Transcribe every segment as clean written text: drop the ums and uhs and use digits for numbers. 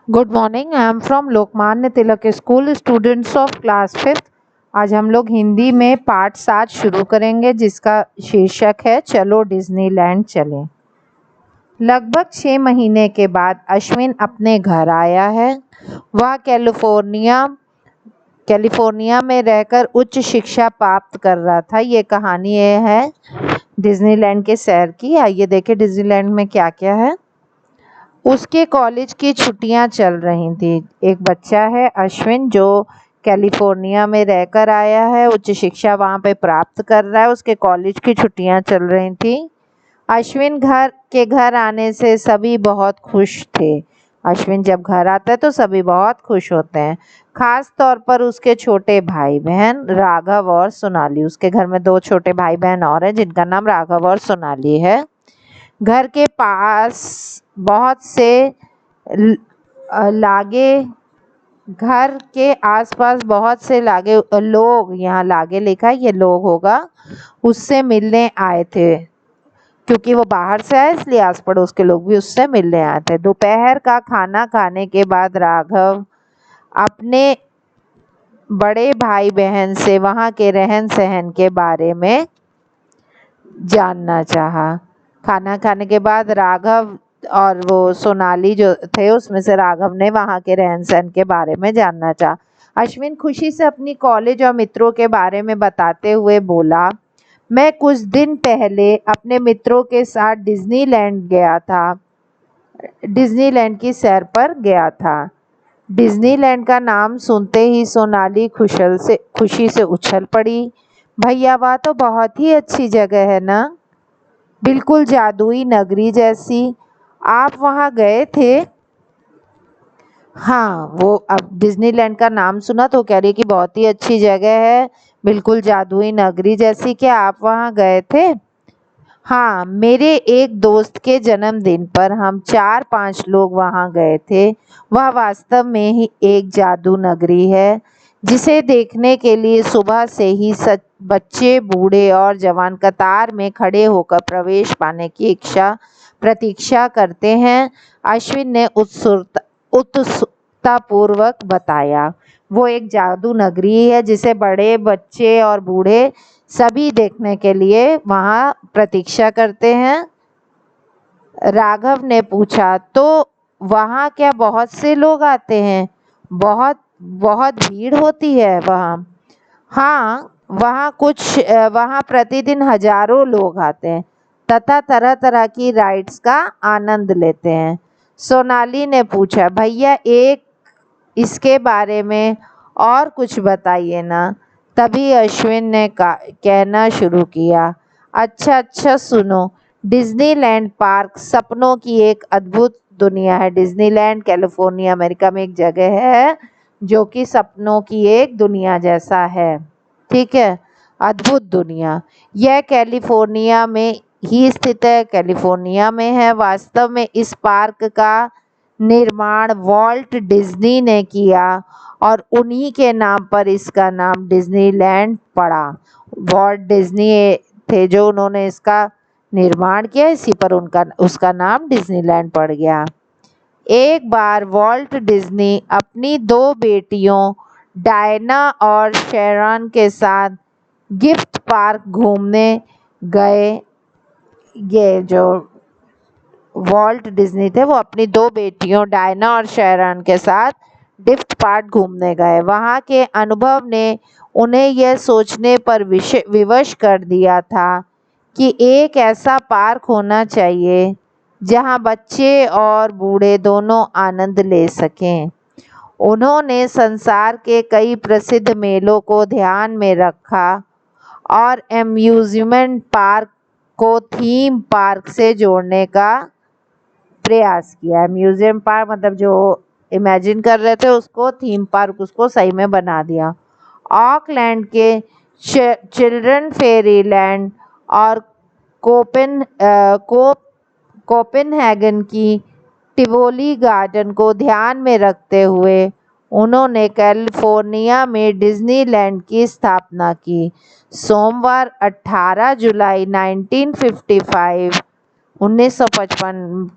Good morning. I am from Lokmanya Tilak school, students of class 5th। आज हम लोग हिंदी में पाठ 7 शुरू करेंगे, जिसका शीर्षक है चलो डिज्नीलैंड चलें। लगभग 6 महीने के बाद अश्विन अपने घर आया है। वह कैलिफोर्निया में रहकर उच्च शिक्षा प्राप्त कर रहा था। ये कहानी है डिज्नीलैंड के शहर की। आइए देखें डिज्नीलैंड में क्या क्या है। उसके कॉलेज की छुट्टियां चल रही थी। एक बच्चा है अश्विन, जो कैलिफोर्निया में रहकर आया है, उच्च शिक्षा वहाँ पे प्राप्त कर रहा है। उसके कॉलेज की छुट्टियां चल रही थी। अश्विन घर आने से सभी बहुत खुश थे। अश्विन जब घर आता है तो सभी बहुत खुश होते हैं, खास तौर पर उसके छोटे भाई बहन राघव और सोनाली। उसके घर में 2 छोटे भाई बहन और हैं, जिनका नाम राघव और सोनाली है। घर के पास बहुत से लागे घर के आसपास बहुत से लोग, यहाँ लागे लिखा है, ये लोग होगा, उससे मिलने आए थे। क्योंकि वो बाहर से आए इसलिए आस पड़ोस के लोग भी उससे मिलने आए थे। दोपहर का खाना खाने के बाद राघव अपने बड़े भाई बहन से वहाँ के रहन सहन के बारे में जानना चाहा। खाना खाने के बाद राघव और वो सोनाली जो थे, उसमें से राघव ने वहाँ के रहन सहन के बारे में जानना चाहा। अश्विन खुशी से अपनी कॉलेज और मित्रों के बारे में बताते हुए बोला, मैं कुछ दिन पहले अपने मित्रों के साथ डिज्नीलैंड की सैर पर गया था। डिज्नीलैंड का नाम सुनते ही सोनाली खुशी से उछल पड़ी। भैया, वह तो बहुत ही अच्छी जगह है ना, बिल्कुल जादुई नगरी जैसी। आप वहाँ गए थे? हाँ, वो अब डिज्नीलैंड का नाम सुना तो कह रही कि बहुत ही अच्छी जगह है, बिल्कुल जादुई नगरी जैसी। क्या आप वहाँ गए थे? हाँ, मेरे एक दोस्त के जन्मदिन पर हम 4-5 लोग वहाँ गए थे। वह वास्तव में ही एक जादू नगरी है, जिसे देखने के लिए सुबह से ही बच्चे, बूढ़े और जवान कतार में खड़े होकर प्रवेश पाने की प्रतीक्षा करते हैं। अश्विन ने उत्सुकतापूर्वक बताया। वो एक जादू नगरी है जिसे बड़े, बच्चे और बूढ़े सभी देखने के लिए वहाँ प्रतीक्षा करते हैं। राघव ने पूछा, तो वहाँ क्या बहुत से लोग आते हैं? बहुत बहुत भीड़ होती है वहाँ? हाँ, वहाँ प्रतिदिन हजारों लोग आते हैं तथा तरह तरह की राइड्स का आनंद लेते हैं। सोनाली ने पूछा, भैया इसके बारे में और कुछ बताइए ना। तभी अश्विन ने कहना शुरू किया, अच्छा सुनो, डिज्नीलैंड पार्क सपनों की एक अद्भुत दुनिया है। डिज्नीलैंड कैलिफोर्निया अमेरिका में एक जगह है जो कि सपनों की एक दुनिया जैसा है। ठीक है, अद्भुत दुनिया। यह कैलिफोर्निया में ही स्थित है, कैलिफोर्निया में है। वास्तव में इस पार्क का निर्माण वॉल्ट डिज्नी ने किया और उन्हीं के नाम पर इसका नाम डिज्नीलैंड पड़ा। वॉल्ट डिज्नी थे जो उन्होंने इसका निर्माण किया, इसी पर उसका नाम डिज्नीलैंड पड़ गया। एक बार वॉल्ट डिज्नी अपनी 2 बेटियों डायना और शेरॉन के साथ गिफ्ट पार्क घूमने गए। ये जो वॉल्ट डिज्नी थे वो अपनी 2 बेटियों डायना और शेरॉन के साथ गिफ्ट पार्क घूमने गए। वहाँ के अनुभव ने उन्हें यह सोचने पर विवश कर दिया था कि एक ऐसा पार्क होना चाहिए जहाँ बच्चे और बूढ़े दोनों आनंद ले सकें। उन्होंने संसार के कई प्रसिद्ध मेलों को ध्यान में रखा और एम्यूज़मेंट पार्क को थीम पार्क से जोड़ने का प्रयास किया। म्यूजियम पार्क मतलब जो इमेजिन कर रहे थे उसको थीम पार्क उसको सही में बना दिया। ऑकलैंड के चिल्ड्रन फेरीलैंड और कोपेनहेगन की टिवोली गार्डन को ध्यान में रखते हुए उन्होंने कैलिफोर्निया में डिज्नीलैंड की स्थापना की। सोमवार 18 जुलाई 1955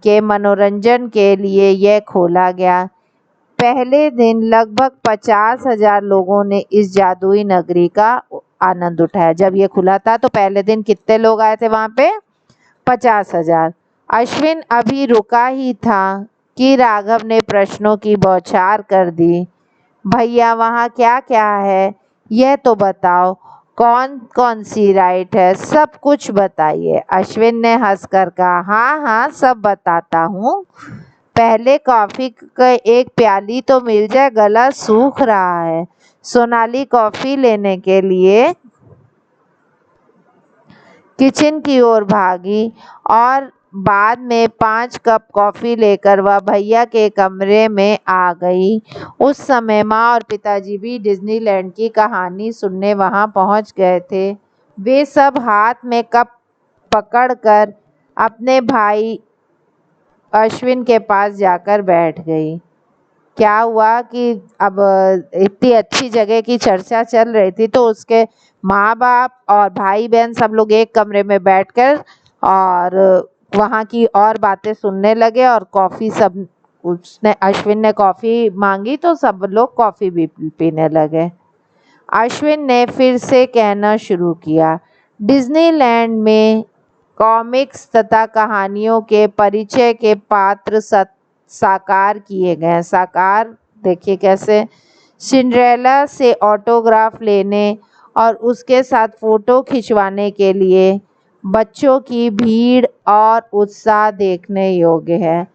के मनोरंजन के लिए यह खोला गया। पहले दिन लगभग 50,000 लोगों ने इस जादुई नगरी का आनंद उठाया। जब ये खुला था तो पहले दिन कितने लोग आए थे वहां पे? 50,000। अश्विन अभी रुका ही था कि राघव ने प्रश्नों की बौछार कर दी। भैया वहाँ क्या क्या है यह तो बताओ, कौन कौन सी राइड है, सब कुछ बताइए। अश्विन ने हंसकर कहा, हाँ हाँ सब बताता हूँ, पहले कॉफी का एक प्याली तो मिल जाए, गला सूख रहा है। सोनाली कॉफी लेने के लिए किचन की ओर भागी और बाद में 5 कप कॉफी लेकर वह भैया के कमरे में आ गई। उस समय माँ और पिताजी भी डिज्नीलैंड की कहानी सुनने वहां पहुंच गए थे। वे सब हाथ में कप पकड़कर अपने भाई अश्विन के पास जाकर बैठ गई। क्या हुआ कि अब इतनी अच्छी जगह की चर्चा चल रही थी तो उसके माँ बाप और भाई बहन सब लोग एक कमरे में बैठकर और वहाँ की और बातें सुनने लगे। और कॉफ़ी सब उसने अश्विन ने कॉफ़ी मांगी तो सब लोग कॉफ़ी भी पीने लगे। अश्विन ने फिर से कहना शुरू किया, डिज्नीलैंड में कॉमिक्स तथा कहानियों के परिचय के पात्र साकार किए गए। साकार देखिए कैसे, सिंड्रेला से ऑटोग्राफ लेने और उसके साथ फोटो खिंचवाने के लिए बच्चों की भीड़ और उत्साह देखने योग्य है।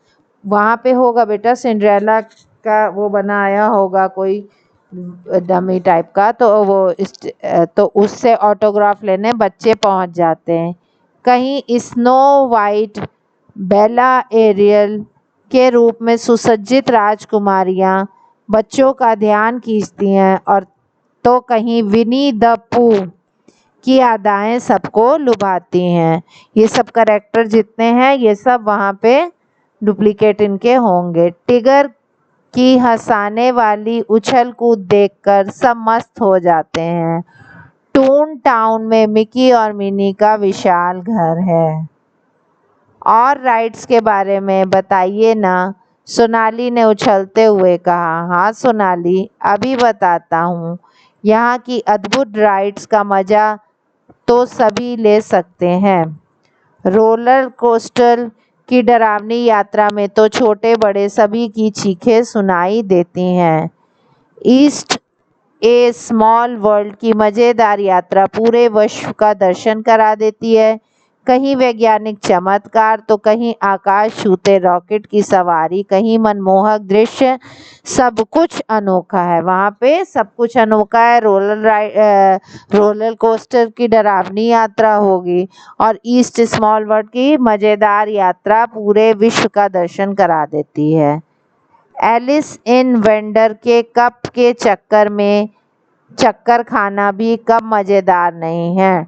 वहाँ पे होगा बेटा सिंड्रेला का वो बनाया होगा कोई डमी टाइप का, तो उससे ऑटोग्राफ लेने बच्चे पहुँच जाते हैं। कहीं स्नो वाइट, बेला एरियल के रूप में सुसज्जित राजकुमारियां बच्चों का ध्यान खींचती हैं और तो कहीं विनी द पूह की अदाएं सबको लुभाती हैं। ये सब कैरेक्टर जितने हैं ये सब वहाँ पे डुप्लीकेट इनके होंगे। टिगर की हंसाने वाली उछल कूद देखकर सब मस्त हो जाते हैं। टून टाउन में मिकी और मिनी का विशाल घर है। और राइड्स के बारे में बताइए ना, सोनाली ने उछलते हुए कहा। हाँ सोनाली, अभी बताता हूँ। यहाँ की अद्भुत राइड्स का मज़ा तो सभी ले सकते हैं। रोलर कोस्टर की डरावनी यात्रा में तो छोटे बड़े सभी की चीखें सुनाई देती हैं। ईस्ट ए स्मॉल वर्ल्ड की मज़ेदार यात्रा पूरे विश्व का दर्शन करा देती है। कहीं वैज्ञानिक चमत्कार तो कहीं आकाश छूते रॉकेट की सवारी, कहीं मनमोहक दृश्य, सब कुछ अनोखा है। वहाँ पे सब कुछ अनोखा है। रोलर कोस्टर की डरावनी यात्रा होगी और ईस्ट स्मॉल वर्ल्ड की मज़ेदार यात्रा पूरे विश्व का दर्शन करा देती है। एलिस इन वेंडर के कप के चक्कर खाना भी कम मज़ेदार नहीं है।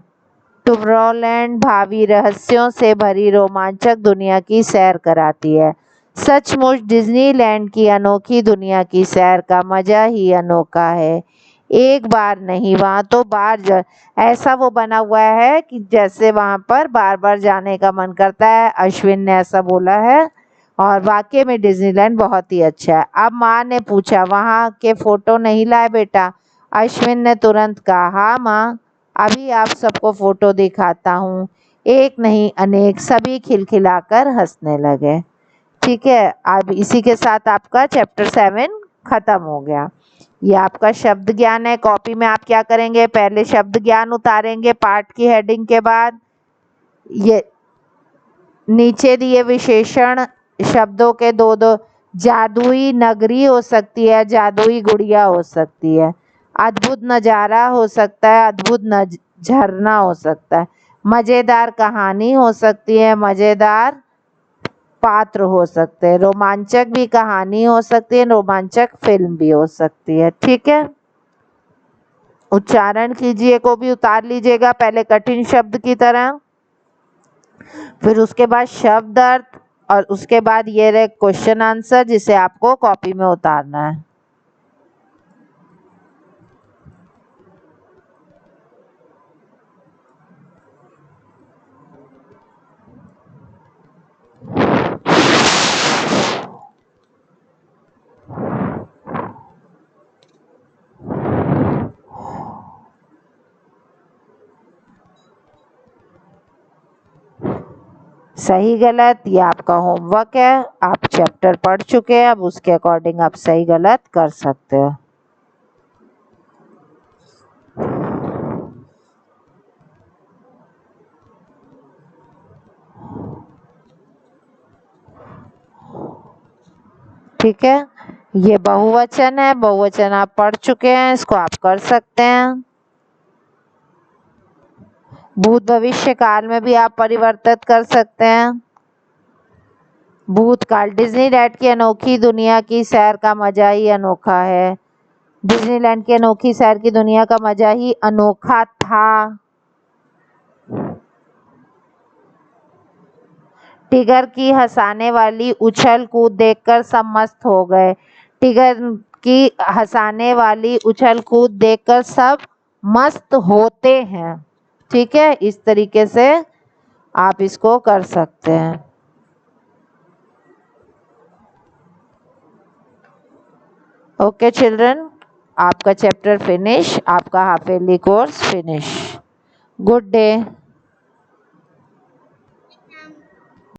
टुम्बरलैंड भावी रहस्यों से भरी रोमांचक दुनिया की सैर कराती है। सचमुच डिज्नीलैंड की अनोखी दुनिया की सैर का मज़ा ही अनोखा है। एक बार नहीं, वहाँ तो बार ऐसा वो बना हुआ है कि जैसे वहाँ पर बार बार जाने का मन करता है। अश्विन ने ऐसा बोला है और वाकई में डिज्नीलैंड बहुत ही अच्छा है। अब माँ ने पूछा, वहाँ के फ़ोटो नहीं लाए बेटा? अश्विन ने तुरंत कहा, हाँ माँ, अभी आप सबको फ़ोटो दिखाता हूँ। एक नहीं अनेक, सभी खिलखिलाकर हंसने लगे। ठीक है, अब इसी के साथ आपका चैप्टर 7 ख़त्म हो गया। ये आपका शब्द ज्ञान है। कॉपी में आप क्या करेंगे, पहले शब्द ज्ञान उतारेंगे पाठ की हेडिंग के बाद। ये नीचे दिए विशेषण शब्दों के दो दो, जादुई नगरी हो सकती है, जादुई गुड़िया हो सकती है, अद्भुत नज़ारा हो सकता है, अद्भुत झरना हो सकता है, मज़ेदार कहानी हो सकती है, मज़ेदार पात्र हो सकते हैं, रोमांचक भी कहानी हो सकती है, रोमांचक फिल्म भी हो सकती है। ठीक है, उच्चारण कीजिए को भी उतार लीजिएगा, पहले कठिन शब्द की तरह, फिर उसके बाद शब्द अर्थ और उसके बाद ये रहे क्वेश्चन आंसर जिसे आपको कॉपी में उतारना है। सही गलत ये आपका होमवर्क है। आप चैप्टर पढ़ चुके हैं, अब उसके अकॉर्डिंग आप सही गलत कर सकते हो। ठीक है, ये बहुवचन है, बहुवचन आप पढ़ चुके हैं, इसको आप कर सकते हैं। भूत भविष्य काल में भी आप परिवर्तित कर सकते हैं। भूतकाल, डिज्नीलैंड की अनोखी दुनिया की सैर का मजा ही अनोखा है। डिज्नीलैंड की अनोखी सैर की दुनिया का मजा ही अनोखा था। टिगर की हंसाने वाली उछल कूद देखकर सब मस्त हो गए। टिगर की हंसाने वाली उछल कूद देखकर सब मस्त होते हैं। ठीक है, इस तरीके से आप इसको कर सकते हैं। ओके चिल्ड्रन, आपका चैप्टर फिनिश, आपका half yearly course finish. Good day.